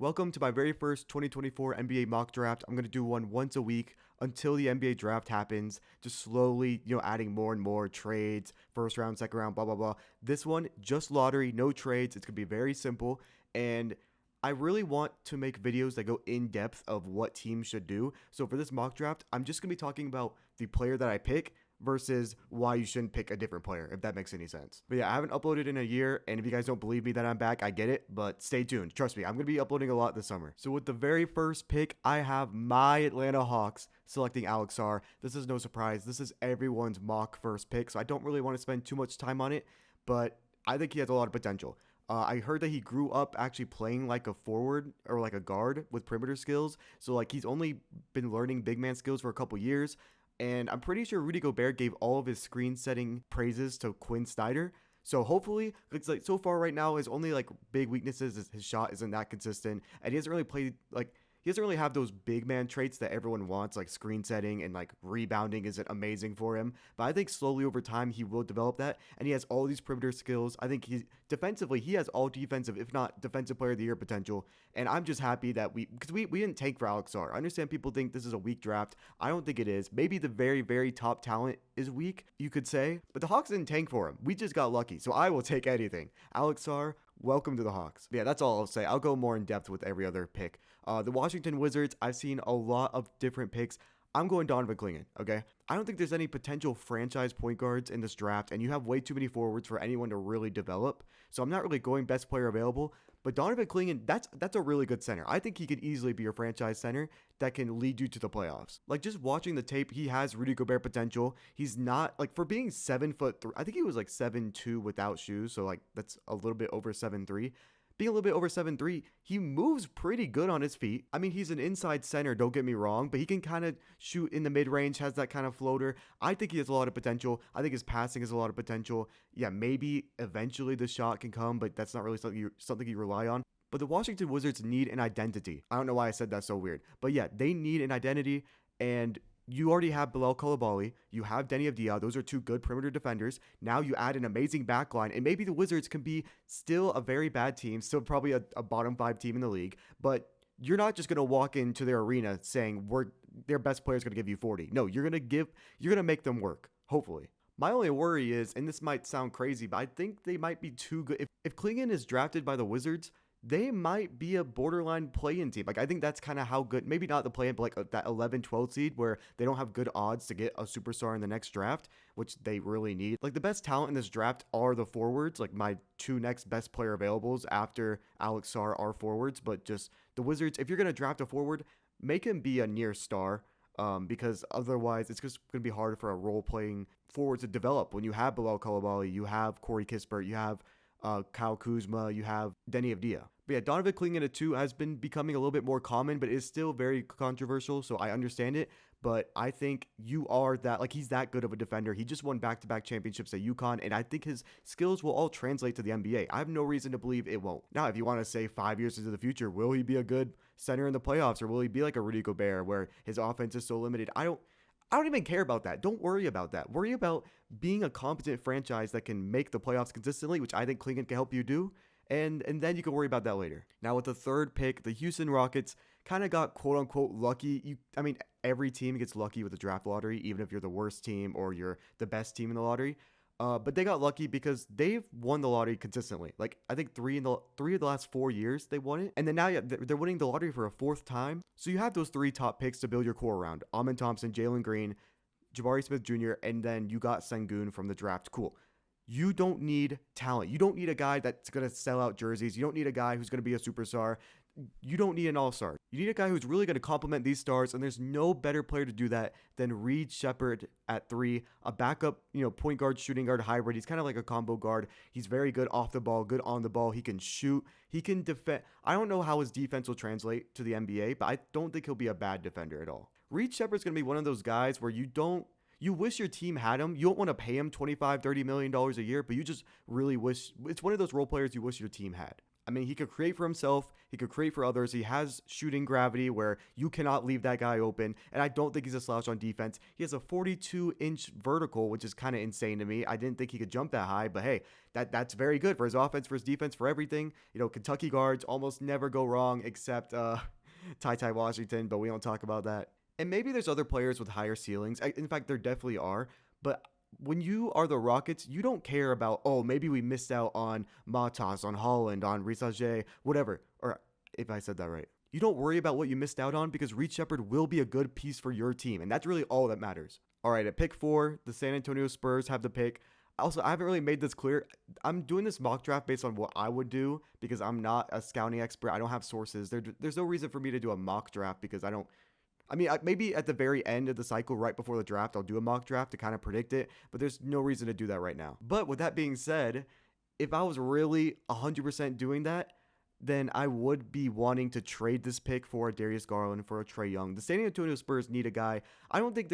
Welcome to my very first 2024 NBA mock draft. I'm going to do one once a week until the NBA draft happens, just slowly, adding more and more trades, first round, second round, blah, blah, blah. This one, just lottery, no trades. It's going to be very simple. And I really want to make videos that go in depth of what teams should do. So for this mock draft, I'm just going to be talking about the player that I pick versus why you shouldn't pick a different player, if that makes any sense. But yeah, I haven't uploaded in a year, and if you guys don't believe me that I'm back, I get it, but stay tuned. Trust me, I'm going to be uploading a lot this summer. So with the very first pick, I have my Atlanta Hawks selecting Alex Sarr. This is no surprise. This is everyone's mock first pick, so I don't really want to spend too much time on it, but I think he has a lot of potential. I heard that he grew up actually playing like a forward or like a guard with perimeter skills. So like he's only been learning big man skills for a couple years. And I'm pretty sure Rudy Gobert gave all of his screen setting praises to Quinn Snyder. So hopefully, it's like so far right now, his only like big weaknesses is his shot isn't that consistent. And he doesn't really play like, he doesn't really have those big man traits that everyone wants, like screen setting and like rebounding isn't amazing for him. But I think slowly over time, he will develop that. And he has all these perimeter skills. I think defensively, he has all defensive, if not defensive player of the year potential. And I'm just happy that because we didn't tank for Alex Sarr. I understand people think this is a weak draft. I don't think it is. Maybe the very, very top talent is weak, you could say. But the Hawks didn't tank for him. We just got lucky. So I will take anything. Alex Sarr, welcome to the Hawks. But yeah, that's all I'll say. I'll go more in depth with every other pick. The Washington Wizards, I've seen a lot of different picks. I'm going Donovan Clingan, okay? I don't think there's any potential franchise point guards in this draft, and you have way too many forwards for anyone to really develop. So I'm not really going best player available. But Donovan Clingan, that's a really good center. I think he could easily be your franchise center that can lead you to the playoffs. Like just watching the tape, he has Rudy Gobert potential. He's not like for being 7'3". I think he was like 7'2" without shoes, so like that's a little bit over 7'3". Being a little bit over 7'3", he moves pretty good on his feet. I mean, he's an inside center, don't get me wrong, but he can kind of shoot in the mid-range, has that kind of floater. I think he has a lot of potential. I think his passing has a lot of potential. Yeah, maybe eventually the shot can come, but that's not really something you rely on. But the Washington Wizards need an identity. I don't know why I said that so weird. But yeah, they need an identity, and you already have Bilal Coulibaly. You have Denny Avdia. Those are two good perimeter defenders. Now you add an amazing backline, and maybe the Wizards can be still a very bad team, still probably a bottom 5 team in the league, but you're not just going to walk into their arena saying their best player is going to give you 40. No, you're going to make them work, hopefully. My only worry is, and this might sound crazy, but I think they might be too good. If Clingan is drafted by the Wizards, they might be a borderline play-in team. Like, I think that's kind of how good, maybe not the play-in, but like that 11-12 seed where they don't have good odds to get a superstar in the next draft, which they really need. Like, the best talent in this draft are the forwards. Like, my two next best player availables after Alex Sarr are forwards. But just the Wizards, if you're going to draft a forward, make him be a near star. Because otherwise it's just going to be hard for a role-playing forward to develop. When you have Bilal Coulibaly, you have Corey Kispert, you have Kyle Kuzma, you have Denny Avdia. But yeah, Donovan Clingan at 2 has been becoming a little bit more common, but is still very controversial, so I understand it. But I think he's that good of a defender. He just won back-to-back championships at UConn, and I think his skills will all translate to the NBA. I have no reason to believe it won't. Now, if you want to say 5 years into the future, will he be a good center in the playoffs, or will he be like a Rudy Gobert where his offense is so limited? I don't even care about that. Don't worry about that. Worry about being a competent franchise that can make the playoffs consistently, which I think Clingan can help you do. And then you can worry about that later. Now with the third pick, the Houston Rockets kind of got quote unquote lucky. Every team gets lucky with the draft lottery, even if you're the worst team or you're the best team in the lottery. But they got lucky because they've won the lottery consistently. Like I think three of the last 4 years they won it, and then now they're winning the lottery for a 4th time. So you have those 3 top picks to build your core around: Amen Thompson, Jalen Green, Jabari Smith Jr., and then you got Sengun from the draft. Cool. You don't need talent. You don't need a guy that's going to sell out jerseys. You don't need a guy who's going to be a superstar. You don't need an all-star. You need a guy who's really going to complement these stars, and there's no better player to do that than Reed Shepherd at 3, a backup, point guard, shooting guard hybrid. He's kind of like a combo guard. He's very good off the ball, good on the ball. He can shoot. He can defend. I don't know how his defense will translate to the NBA, but I don't think he'll be a bad defender at all. Reed Shepherd's going to be one of those guys where you wish your team had him. You don't want to pay him $25-30 million a year, but you just really wish. It's one of those role players you wish your team had. I mean, he could create for himself. He could create for others. He has shooting gravity where you cannot leave that guy open. And I don't think he's a slouch on defense. He has a 42-inch vertical, which is kind of insane to me. I didn't think he could jump that high, but hey, that's very good for his offense, for his defense, for everything. Kentucky guards almost never go wrong except Ty Washington, but we don't talk about that. And maybe there's other players with higher ceilings. In fact, there definitely are. But when you are the Rockets, you don't care about, oh, maybe we missed out on Matas, on Holland, on Risager, whatever. Or if I said that right. You don't worry about what you missed out on because Reed Shepherd will be a good piece for your team. And that's really all that matters. All right, at pick 4, the San Antonio Spurs have the pick. Also, I haven't really made this clear. I'm doing this mock draft based on what I would do because I'm not a scouting expert. I don't have sources. There's no reason for me to do a mock draft because maybe at the very end of the cycle, right before the draft, I'll do a mock draft to kind of predict it, but there's no reason to do that right now. But with that being said, if I was really 100% doing that, then I would be wanting to trade this pick for a Darius Garland, for a Trae Young. The San Antonio Spurs need a guy. I don't think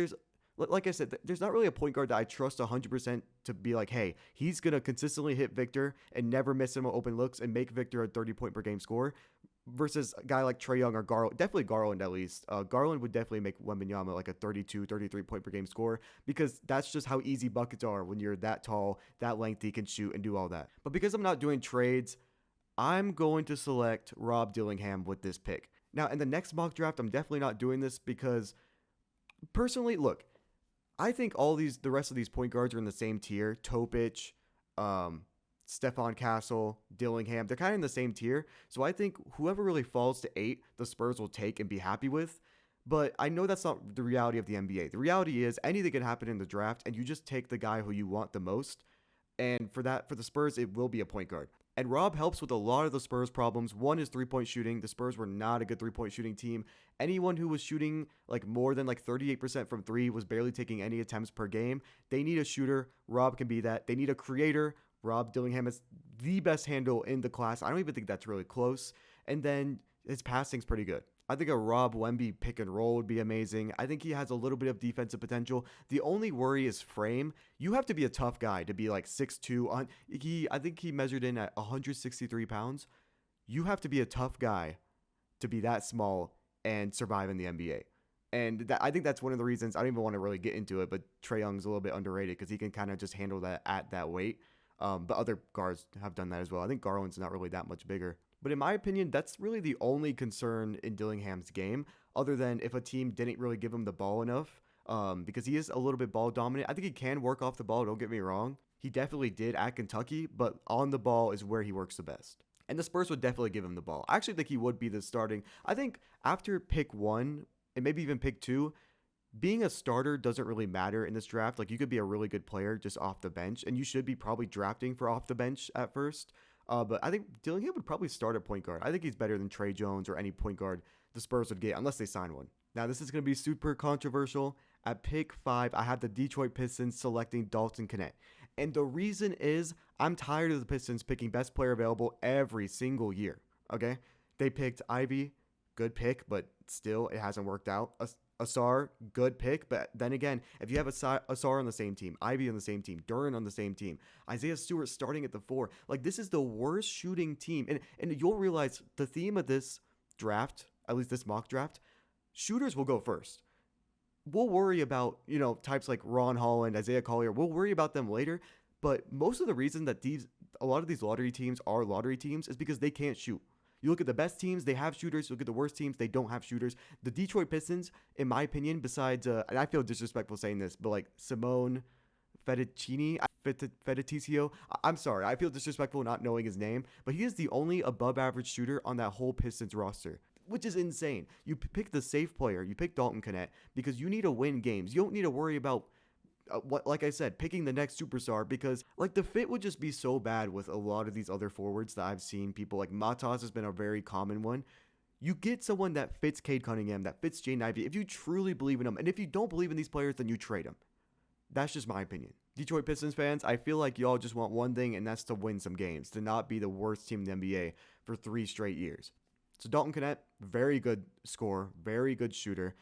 like I said, there's not really a point guard that I trust 100% to be like, hey, he's going to consistently hit Victor and never miss him open looks and make Victor a 30-point per game scorer versus a guy like Trae Young or Garland. Definitely Garland at least. Garland would definitely make Wembanyama like a 32, 33-point per game scorer because that's just how easy buckets are when you're that tall, that lengthy, can shoot and do all that. But because I'm not doing trades, I'm going to select Rob Dillingham with this pick. Now, in the next mock draft, I'm definitely not doing this because personally, look, I think the rest of these point guards are in the same tier. Topic, Stephon Castle, Dillingham, they're kind of in the same tier. So I think whoever really falls to 8, the Spurs will take and be happy with. But I know that's not the reality of the NBA. The reality is anything can happen in the draft, and you just take the guy who you want the most. And for the Spurs, it will be a point guard. And Rob helps with a lot of the Spurs' problems. One is three-point shooting. The Spurs were not a good three-point shooting team. Anyone who was shooting more than 38% from 3 was barely taking any attempts per game. They need a shooter. Rob can be that. They need a creator. Rob Dillingham is the best handle in the class. I don't even think that's really close. And then his passing's pretty good. I think a Rob Wemby pick and roll would be amazing. I think he has a little bit of defensive potential. The only worry is frame. You have to be a tough guy to be 6'2". I think he measured in at 163 pounds. You have to be a tough guy to be that small and survive in the NBA. And I think that's one of the reasons. I don't even want to really get into it, but Trae Young's a little bit underrated because he can kind of just handle that at that weight. But other guards have done that as well. I think Garland's not really that much bigger. But in my opinion, that's really the only concern in Dillingham's game, other than if a team didn't really give him the ball enough, because he is a little bit ball dominant. I think he can work off the ball, don't get me wrong. He definitely did at Kentucky, but on the ball is where he works the best. And the Spurs would definitely give him the ball. I actually think he would be the starting. I think after pick 1, and maybe even pick 2, being a starter doesn't really matter in this draft. You could be a really good player just off the bench, and you should be probably drafting for off the bench at first. But I think Dillingham would probably start at point guard. I think he's better than Trae Jones or any point guard the Spurs would get unless they sign one. Now, this is going to be super controversial. At pick 5, I have the Detroit Pistons selecting Dalton Knecht. And the reason is I'm tired of the Pistons picking best player available every single year. Okay? They picked Ivy, good pick, but still it hasn't worked out. Asar, good pick, but then again, if you have Asar on the same team, Ivy on the same team, Duran on the same team, Isaiah Stewart starting at the 4, this is the worst shooting team. And you'll realize the theme of this draft, at least this mock draft, shooters will go first. We'll worry about, types like Ron Holland, Isaiah Collier, we'll worry about them later, but most of the reason that a lot of these lottery teams are lottery teams is because they can't shoot. You look at the best teams, they have shooters. You look at the worst teams, they don't have shooters. The Detroit Pistons, in my opinion, besides, and I feel disrespectful saying this, but Simone Fedeticio, I'm sorry, I feel disrespectful not knowing his name, but he is the only above average shooter on that whole Pistons roster, which is insane. You pick the safe player, you pick Dalton Knecht, because you need to win games. You don't need to worry about like I said, picking the next superstar because the fit would just be so bad with a lot of these other forwards that I've seen. People like Matas has been a very common one. You get someone that fits Cade Cunningham, that fits Jaden Ivey, if you truly believe in them. And if you don't believe in these players, then you trade them. That's just my opinion. Detroit Pistons fans, I feel like y'all just want one thing, and that's to win some games, to not be the worst team in the NBA for 3 straight years. So Dalton Knecht, very good scorer, very good shooter.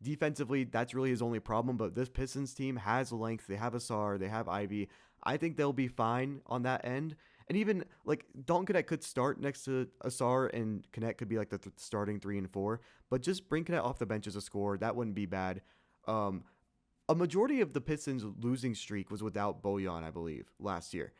Defensively, that's really his only problem, but this Pistons team has length. They have Asar, they have Ivy. I think they'll be fine on that end. And even like Dalton Knecht could start next to Asar, and Knecht could be like the starting 3 and 4. But just bring Knecht off the bench as a scorer. That wouldn't be bad. Um, a majority of the Pistons' losing streak was without Bojan, I believe, last year.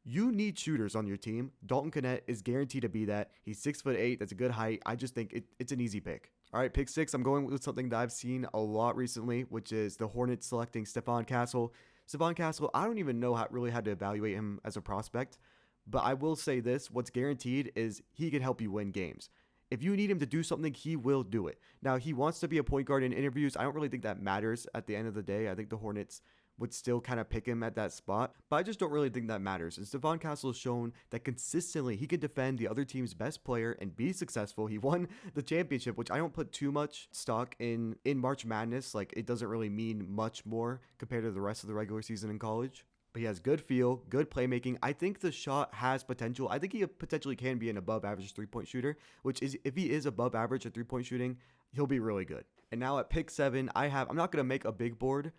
You need shooters on your team. Dalton Knecht is guaranteed to be that. He's 6'8". That's a good height. I just think it's an easy pick. All right, pick 6. I'm going with something that I've seen a lot recently, which is the Hornets selecting Stephon Castle. Stephon Castle, I don't even know really how to evaluate him as a prospect, but I will say this: what's guaranteed is he can help you win games. If you need him to do something, he will do it. Now, he wants to be a point guard in interviews. I don't really think that matters at the end of the day. I think the Hornets would still kind of pick him at that spot, but I just don't really think that matters. And Stephon Castle has shown that consistently he can defend the other team's best player and be successful. He won the championship, which I don't put too much stock in March Madness. Like, it doesn't really mean much more compared to the rest of the regular season in college. But he has good feel, good playmaking. I think the shot has potential. I think he potentially can be an above average 3-point shooter, which is, if he is above average at 3-point shooting, he'll be really good. And now at pick 7, I'm not going to make a big board,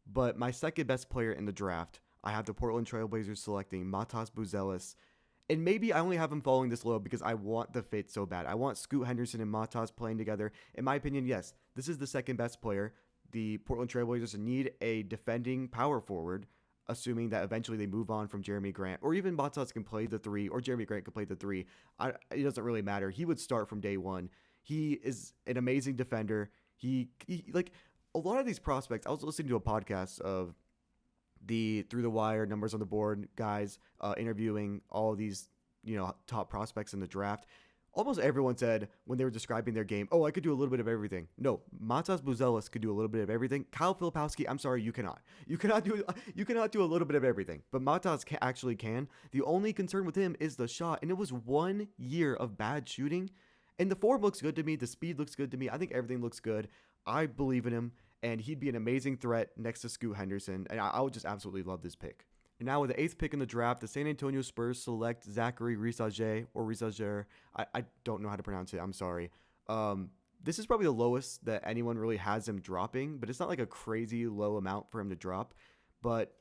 but my second best player in the draft, I have the Portland Trailblazers selecting Matas Buzelis. And maybe I only have him falling this low because I want the fit so bad. I want Scoot Henderson and Matas playing together. In my opinion, yes, this is the second best player. The Portland Trailblazers need a defending power forward, assuming that eventually they move on from Jeremy Grant, or even Matas can play the 3, or Jeremy Grant can play the 3. It doesn't really matter. He would start from day one. He is an amazing defender. He like a lot of these prospects. I was listening to a podcast of the Through the Wire numbers on the board guys interviewing all of these top prospects in the draft. Almost everyone said when they were describing their game, oh, I could do a little bit of everything. No, Matas Buzelis could do a little bit of everything. Kyle Filipowski, I'm sorry, you cannot. You cannot do a little bit of everything. But Matas actually can. The only concern with him is the shot, and it was 1 year of bad shooting. And the form looks good to me. The speed looks good to me. I think everything looks good. I believe in him, and he'd be an amazing threat next to Scoot Henderson. And I would just absolutely love this pick. And now with the 8th pick in the draft, the San Antonio Spurs select Zachary Risager. I don't know how to pronounce it. I'm sorry. This is probably the lowest that anyone really has him dropping, but it's not like a crazy low amount for him to drop. But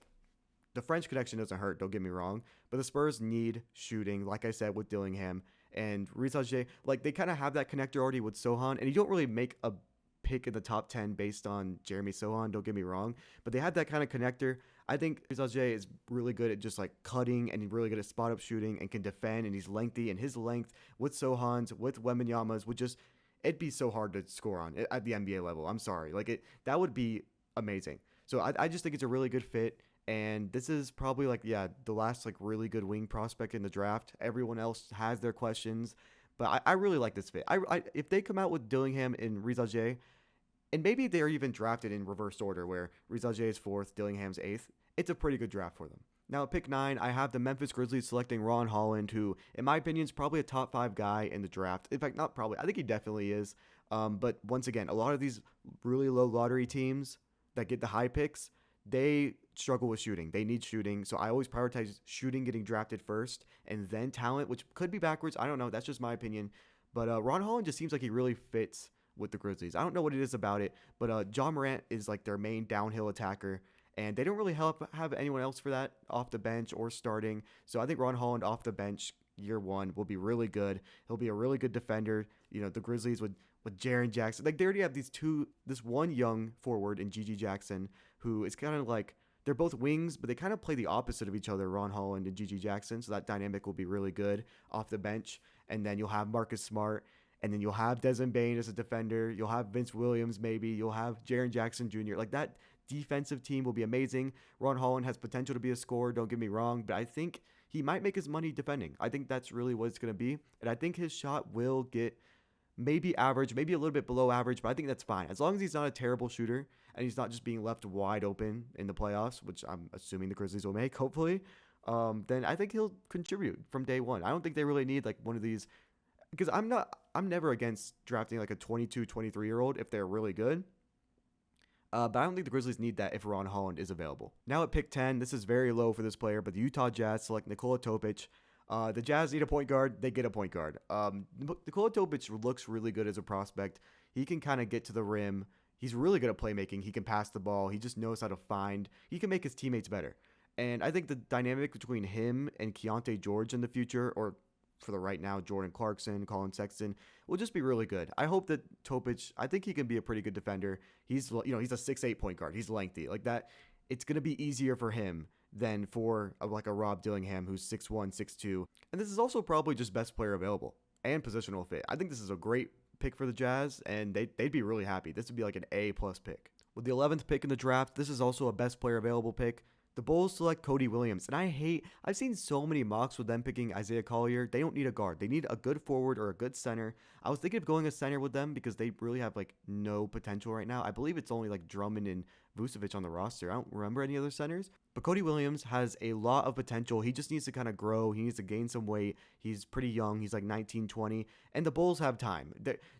the French connection doesn't hurt, don't get me wrong. But the Spurs need shooting, like I said, with Dillingham. And Risager, like, they kind of have that connector already with Sohan, and you don't really make a pick in the top 10 based on Jeremy Sohan, don't get me wrong. But they have that kind of connector. I think Risager is really good at just like cutting, and he's really good at spot up shooting and can defend, and he's lengthy, and his length with Sohan's, with Wembanyama's would just, it'd be so hard to score on at the NBA level. I'm sorry. That would be amazing. So I just think it's a really good fit. And this is probably the last really good wing prospect in the draft. Everyone else has their questions, but I really like this fit. If they come out with Dillingham and Risager, and maybe they're even drafted in reverse order where Risager is 4th, Dillingham's 8th, it's a pretty good draft for them. Now at pick 9, I have the Memphis Grizzlies selecting Ron Holland, who, in my opinion, is probably a top 5 guy in the draft. In fact, not probably. I think he definitely is. But once again, a lot of these really low lottery teams that get the high picks, they struggle with shooting. They need shooting. So I always prioritize shooting getting drafted first, and then talent, which could be backwards. I don't know. That's just my opinion. But Ron Holland just seems like he really fits with the Grizzlies. I don't know what it is about it, but John Morant is like their main downhill attacker, and they don't really have anyone else for that off the bench or starting. So I think Ron Holland off the bench year 1 will be really good. He'll be a really good defender. The Grizzlies with Jaren Jackson, they already have this one young forward in Gigi Jackson, who is kind of like, they're both wings, but they kind of play the opposite of each other, Ron Holland and Gigi Jackson. So that dynamic will be really good off the bench. And then you'll have Marcus Smart, and then you'll have Desmond Bane as a defender. You'll have Vince Williams, maybe. You'll have Jaren Jackson Jr. Like, that defensive team will be amazing. Ron Holland has potential to be a scorer, don't get me wrong, but I think he might make his money defending. I think that's really what it's going to be. And I think his shot will get maybe average, maybe a little bit below average, but I think that's fine. As long as he's not a terrible shooter and he's not just being left wide open in the playoffs, which I'm assuming the Grizzlies will make, hopefully, then I think he'll contribute from day one. I don't think they really need one of these, because I'm never against drafting a 22, 23-year-old if they're really good. But I don't think the Grizzlies need that if Ron Holland is available. Now at pick 10, this is very low for this player, but the Utah Jazz select Nikola Topic. The Jazz need a point guard. They get a point guard. Nikola Topic looks really good as a prospect. He can kind of get to the rim. He's really good at playmaking. He can pass the ball. He just knows how to find. He can make his teammates better. And I think the dynamic between him and Keontae George in the future, or for the right now, Jordan Clarkson, Colin Sexton, will just be really good. I hope that Topic, I think he can be a pretty good defender. He's he's a 6'8" point guard. He's lengthy. Like that, it's going to be easier for him than for like a Rob Dillingham who's 6'1", 6'2". And this is also probably just best player available and positional fit. I think this is a great pick for the Jazz, and they'd be really happy. This would be like an A+ pick. With the 11th pick in the draft, this is also a best player available pick. The Bulls select Cody Williams, and I've seen so many mocks with them picking Isaiah Collier. They don't need a guard. They need a good forward or a good center. I was thinking of going a center with them because they really have like no potential right now. I believe it's only like Drummond and Vucevic on the roster. I don't remember any other centers. But Cody Williams has a lot of potential. He just needs to kind of grow. He needs to gain some weight. He's pretty young. He's like 19, 20. And the Bulls have time.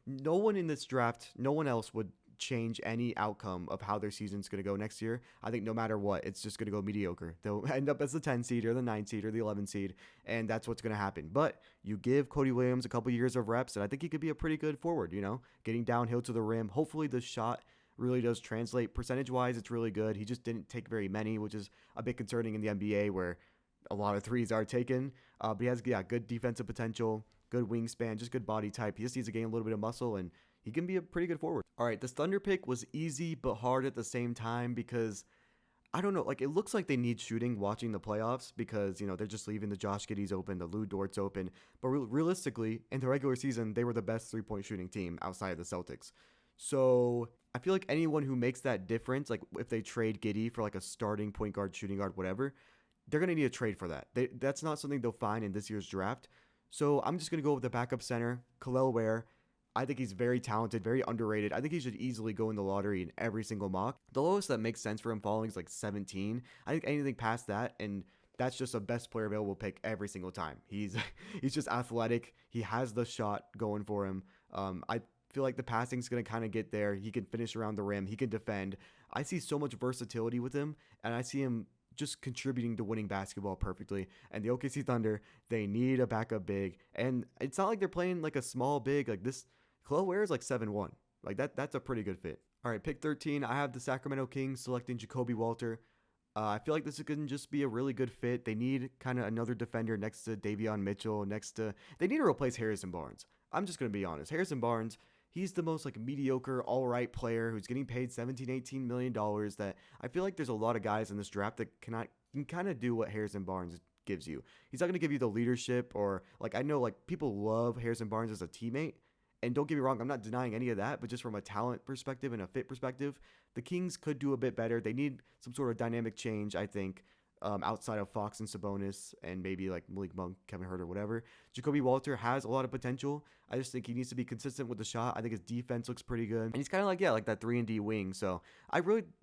No one in this draft, no one else would change any outcome of how their season's going to go next year. I think no matter what, it's just going to go mediocre. They'll end up as the 10 seed or the 9 seed or the 11 seed, and that's what's going to happen. But you give Cody Williams a couple years of reps, and I think he could be a pretty good forward, getting downhill to the rim. Hopefully the shot really does translate. Percentage-wise, it's really good. He just didn't take very many, which is a bit concerning in the NBA where a lot of threes are taken. But he has good defensive potential, good wingspan, just good body type. He just needs to gain a little bit of muscle, and he can be a pretty good forward. All right, this Thunder pick was easy but hard at the same time because, I don't know, like it looks like they need shooting watching the playoffs because, they're just leaving the Josh Giddey's open, the Lou Dort's open. But realistically, in the regular season, they were the best three-point shooting team outside of the Celtics. So I feel like anyone who makes that difference, like if they trade Giddey for like a starting point guard, shooting guard, whatever, they're going to need a trade for that. That's not something they'll find in this year's draft. So I'm just going to go with the backup center, Kel'el Ware. I think he's very talented, very underrated. I think he should easily go in the lottery in every single mock. The lowest that makes sense for him falling is like 17. I think anything past that, and that's just a best player available pick every single time. He's just athletic. He has the shot going for him. I feel like the passing's going to kind of get there. He can finish around the rim. He can defend. I see so much versatility with him, and I see him just contributing to winning basketball perfectly. And the OKC Thunder, they need a backup big. And it's not like they're playing like a small big. Like this, Kel'el Ware is like 7'1". Like that's a pretty good fit. All right, pick 13. I have the Sacramento Kings selecting Jacoby Walter. I feel like this can just be a really good fit. They need kind of another defender next to Davion Mitchell. They need to replace Harrison Barnes. I'm just going to be honest. Harrison Barnes, he's the most like mediocre, all right player who's getting paid $17-18 million that I feel like there's a lot of guys in this draft that can kind of do what Harrison Barnes gives you. He's not going to give you the leadership or like I know like people love Harrison Barnes as a teammate. And don't get me wrong, I'm not denying any of that, but just from a talent perspective and a fit perspective, the Kings could do a bit better. They need some sort of dynamic change, I think, outside of Fox and Sabonis and maybe like Malik Monk, Kevin Huerter, whatever. Jacoby Walter has a lot of potential. I just think he needs to be consistent with the shot. I think his defense looks pretty good. And he's kind of like that 3-and-D wing. So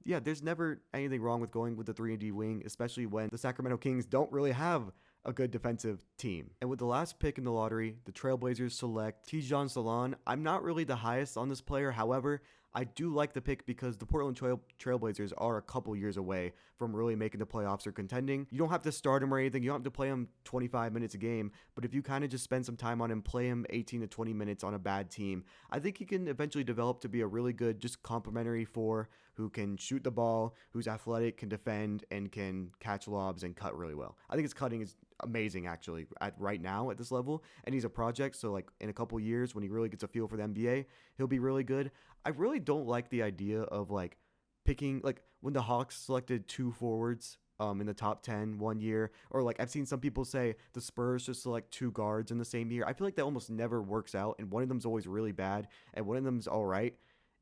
there's never anything wrong with going with the 3-and-D wing, especially when the Sacramento Kings don't really have a good defensive team. And with the last pick in the lottery, the Trailblazers select Tijan Salon. I'm not really the highest on this player. However, I do like the pick because the Portland Trailblazers are a couple years away from really making the playoffs or contending. You don't have to start him or anything. You don't have to play him 25 minutes a game. But if you kind of just spend some time on him, play him 18 to 20 minutes on a bad team, I think he can eventually develop to be a really good, just complimentary four who can shoot the ball, who's athletic, can defend, and can catch lobs and cut really well. I think his cutting is amazing actually right now at this level, and he's a project, so like in a couple years when he really gets a feel for the NBA, he'll be really good. I really don't like the idea of like picking like when the Hawks selected 2 forwards in the top 10 one year, or like I've seen some people say the Spurs just select 2 guards in the same year. I feel like that almost never works out, and one of them's always really bad and one of them's all right.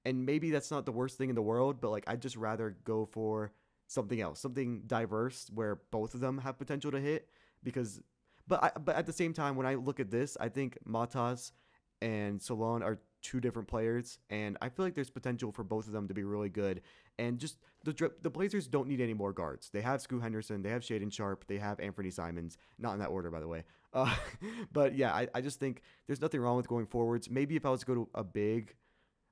And maybe that's not the worst thing in the world, but like I'd just rather go for something else, something diverse where both of them have potential to hit. But at the same time, when I look at this, I think Matas and Salon are 2 different players, and I feel like there's potential for both of them to be really good. And just the Blazers don't need any more guards. They have Scoot Henderson, they have Shaedon Sharpe, they have Anthony Simons. Not in that order, by the way. But yeah, I just think there's nothing wrong with going forwards. Maybe if I was to go to a big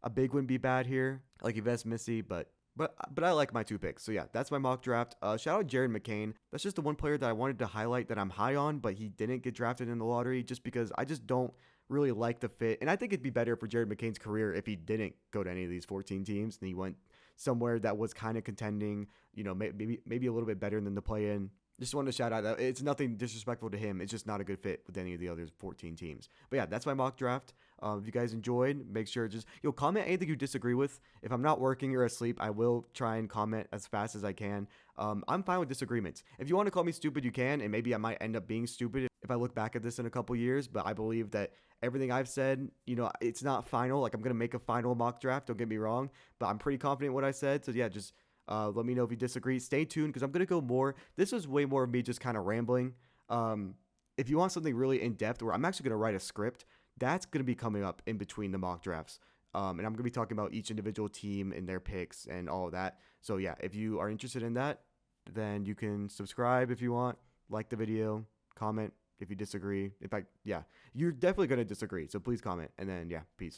wouldn't be bad here, like Yves Missy, but I like my 2 picks. So yeah, that's my mock draft. Shout out Jared McCain. That's just the one player that I wanted to highlight that I'm high on, but he didn't get drafted in the lottery just because I just don't really like the fit. And I think it'd be better for Jared McCain's career if he didn't go to any of these 14 teams and he went somewhere that was kind of contending, maybe a little bit better than the play-in. Just wanted to shout out that it's nothing disrespectful to him. It's just not a good fit with any of the other 14 teams. But yeah, that's my mock draft. If you guys enjoyed, make sure just comment anything you disagree with. If I'm not working or asleep, I will try and comment as fast as I can. I'm fine with disagreements. If you want to call me stupid, you can, and maybe I might end up being stupid if I look back at this in a couple years. But I believe that everything I've said, it's not final. Like, I'm gonna make a final mock draft. Don't get me wrong, but I'm pretty confident in what I said. So yeah, just let me know if you disagree. Stay tuned because I'm going to go more. This was way more of me just kind of rambling. If you want something really in-depth where I'm actually going to write a script, that's going to be coming up in between the mock drafts. And I'm going to be talking about each individual team and their picks and all of that. So yeah, if you are interested in that, then you can subscribe if you want, like the video, comment if you disagree. In fact, yeah, you're definitely going to disagree. So please comment. And then, yeah, peace.